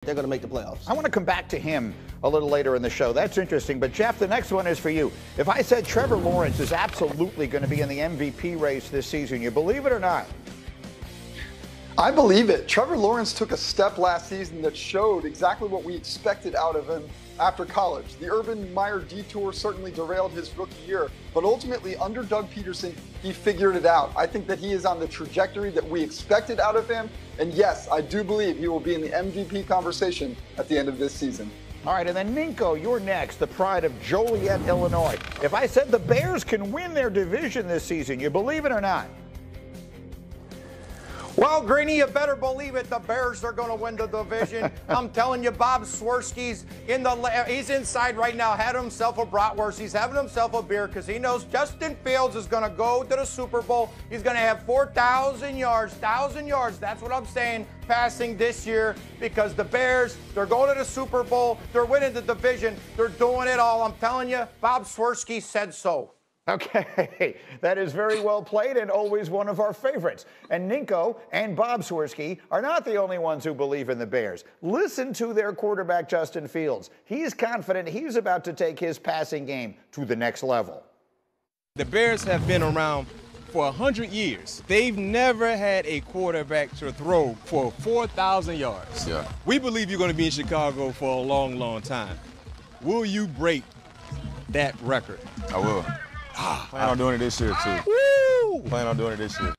they're going to make the playoffs. I want to come back to him a little later in the show. That's interesting. But, Jeff, the next one is for you. If I said Trevor Lawrence is absolutely going to be in the MVP race this season, you believe it or not? I believe it. Trevor Lawrence took a step last season that showed exactly what we expected out of him after college. The Urban Meyer detour certainly derailed his rookie year, but ultimately under Doug Peterson, he figured it out. I think that he is on the trajectory that we expected out of him, and yes, I do believe he will be in the MVP conversation at the end of this season. All right, and then Ninko, you're next, the pride of Joliet, Illinois. If I said the Bears can win their division this season, you believe it or not? Well, Greeny, you better believe it. The Bears are going to win the division. I'm telling you, Bob Swirsky's he's inside right now, had himself a bratwurst. He's having himself a beer because he knows Justin Fields is going to go to the Super Bowl. He's going to have 4,000 yards, 1,000 yards. That's what I'm saying, passing this year, because the Bears, they're going to the Super Bowl. They're winning the division. They're doing it all. I'm telling you, Bob Swirsky said so. Okay, that is very well played and always one of our favorites. And Ninko and Bob Swirsky are not the only ones who believe in the Bears. Listen to their quarterback, Justin Fields. He's confident he's about to take his passing game to the next level. The Bears have been around for 100 years. They've never had a quarterback to throw for 4,000 yards. Yeah. We believe you're going to be in Chicago for a long, long time. Will you break that record? I will. Plan on doing it this year, too. Plan on doing it this year.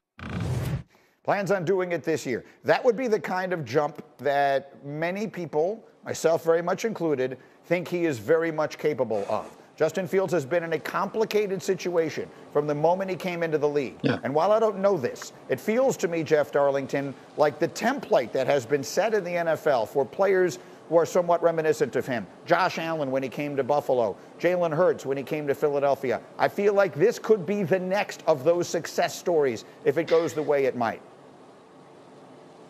Plans on doing it this year. That would be the kind of jump that many people, myself very much included, think he is very much capable of. Justin Fields has been in a complicated situation from the moment he came into the league. Yeah. And while I don't know this, it feels to me, Jeff Darlington, like the template that has been set in the NFL for players who are somewhat reminiscent of him. Josh Allen when he came to Buffalo, Jalen Hurts when he came to Philadelphia. I feel like this could be the next of those success stories if it goes the way it might.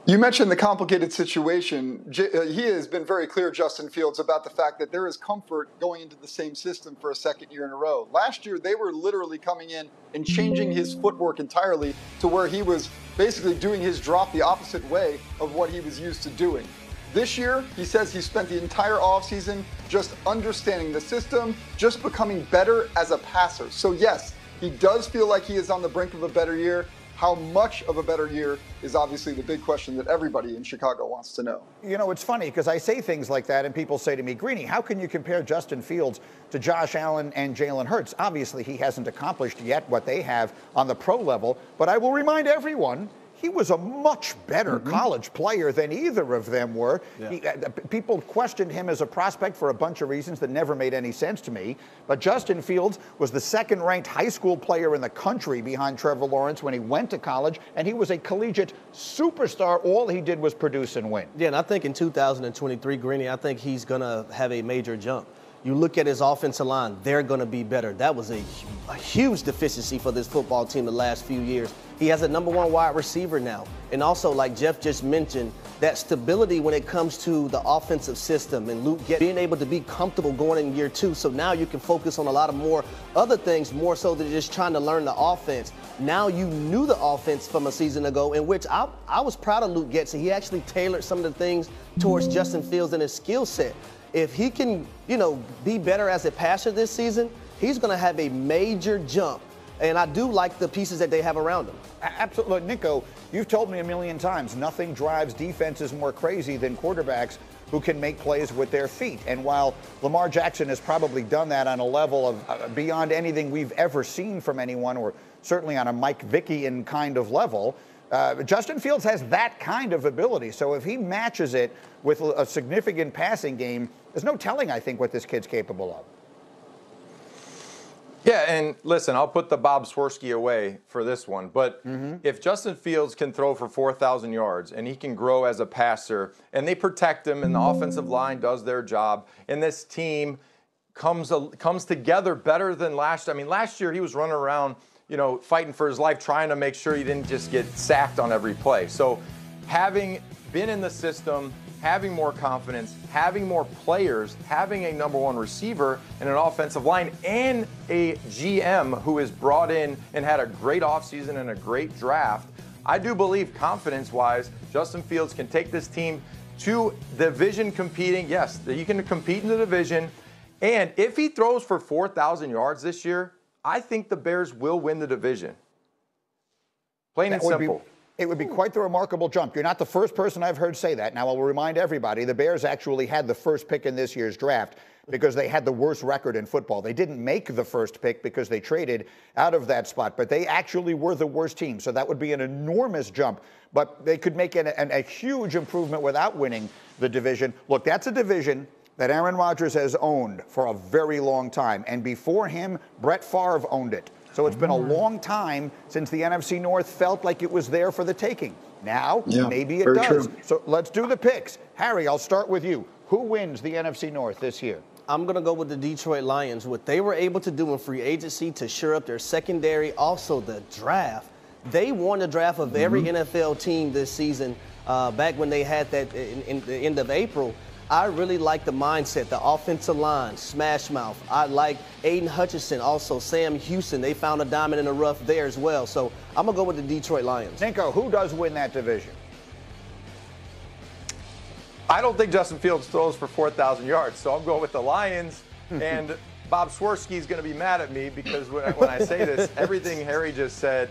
You mentioned the complicated situation. He has been very clear, Justin Fields, about the fact that there is comfort going into the same system for a second year in a row. Last year, they were literally coming in and changing his footwork entirely to where he was basically doing his drop the opposite way of what he was used to doing. This year, he says he spent the entire offseason just understanding the system, just becoming better as a passer. So yes, he does feel like he is on the brink of a better year. How much of a better year is obviously the big question that everybody in Chicago wants to know. You know, it's funny because I say things like that and people say to me, Greeny, how can you compare Justin Fields to Josh Allen and Jalen Hurts? Obviously, he hasn't accomplished yet what they have on the pro level, but I will remind everyone, he was a much better college player than either of them were. Yeah. People questioned him as a prospect for a bunch of reasons that never made any sense to me. But Justin Fields was the second-ranked high school player in the country behind Trevor Lawrence when he went to college, and he was a collegiate superstar. All he did was produce and win. Yeah, and I think in 2023, Greeny, I think he's going to have a major jump. You look at his offensive line, they're going to be better. That was a huge deficiency for this football team the last few years. He has a #1 wide receiver now. And also, like Jeff just mentioned, that stability when it comes to the offensive system and Luke being able to be comfortable going in year 2. So now you can focus on a lot of more other things, more so than just trying to learn the offense. Now you knew the offense from a season ago, in which I was proud of Luke Getson. He actually tailored some of the things towards Justin Fields and his skill set. If he can, be better as a passer this season, he's going to have a major jump. And I do like the pieces that they have around him. Absolutely. Nico, you've told me a million times, nothing drives defenses more crazy than quarterbacks who can make plays with their feet. And while Lamar Jackson has probably done that on a level of beyond anything we've ever seen from anyone, or certainly on a Mike Vickian kind of level, Justin Fields has that kind of ability. So if he matches it with a significant passing game, there's no telling, I think, what this kid's capable of. Yeah, and listen, I'll put the Bob Swirsky away for this one. But if Justin Fields can throw for 4,000 yards and he can grow as a passer and they protect him and the offensive line does their job and this team comes together better than last year. I mean, last year he was running around, fighting for his life, trying to make sure he didn't just get sacked on every play. So having been in the system, having more confidence, having more players, having a #1 receiver and an offensive line, and a GM who is brought in and had a great offseason and a great draft, I do believe confidence-wise, Justin Fields can take this team two division competing. Yes, you can compete in the division. And if he throws for 4,000 yards this year, I think the Bears will win the division. Plain and simple. It would be quite the remarkable jump. You're not the first person I've heard say that. Now, I will remind everybody, the Bears actually had the first pick in this year's draft because they had the worst record in football. They didn't make the first pick because they traded out of that spot, but they actually were the worst team. So that would be an enormous jump, but they could make a huge improvement without winning the division. Look, that's a division that Aaron Rodgers has owned for a very long time, and before him, Brett Favre owned it. So it's been a long time since the NFC North felt like it was there for the taking. Now, maybe it does. True. So let's do the picks. Harry, I'll start with you. Who wins the NFC North this year? I'm going to go with the Detroit Lions. What they were able to do in free agency to shore up their secondary, also the draft. They won the draft of every NFL team this season back when they had that in the end of April. I really like the mindset, the offensive line, smash mouth. I like Aiden Hutchinson, also Sam Houston. They found a diamond in the rough there as well. So I'm going to go with the Detroit Lions. Nico, who does win that division? I don't think Justin Fields throws for 4,000 yards, so I'm going with the Lions. And Bob Swirsky is going to be mad at me because when I say this, everything Harry just said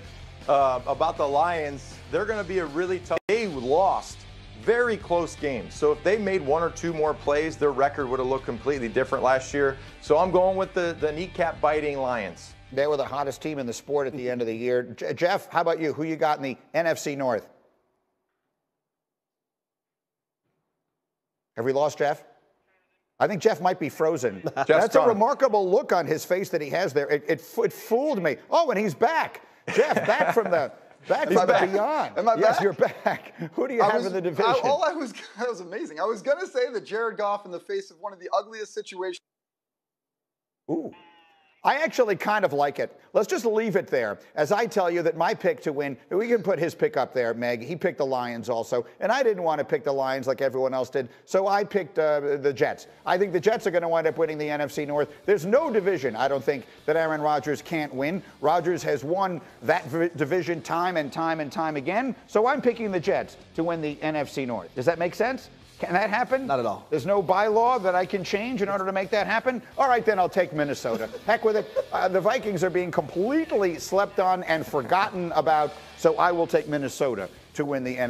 about the Lions, they're going to be a really tough. They lost very close games. So if they made one or two more plays, their record would have looked completely different last year. So I'm going with the kneecap-biting Lions. They were the hottest team in the sport at the end of the year. Jeff, how about you? Who you got in the NFC North? Have we lost Jeff? I think Jeff might be frozen. That's a remarkable look on his face that he has there. It fooled me. Oh, and he's back. Jeff, back from the beyond. Am I back? Yes, you're back. Who do you have in the division? That was amazing. I was going to say that Jared Goff in the face of one of the ugliest situations. Ooh. I actually kind of like it. Let's just leave it there. As I tell you that my pick to win, we can put his pick up there, Meg. He picked the Lions also. And I didn't want to pick the Lions like everyone else did. So I picked the Jets. I think the Jets are going to wind up winning the NFC North. There's no division, I don't think, that Aaron Rodgers can't win. Rodgers has won that division time and time and time again. So I'm picking the Jets to win the NFC North. Does that make sense? Can that happen? Not at all. There's no bylaw that I can change in order to make that happen? All right, then I'll take Minnesota. Heck with it. The Vikings are being completely slept on and forgotten about, so I will take Minnesota to win the NFC.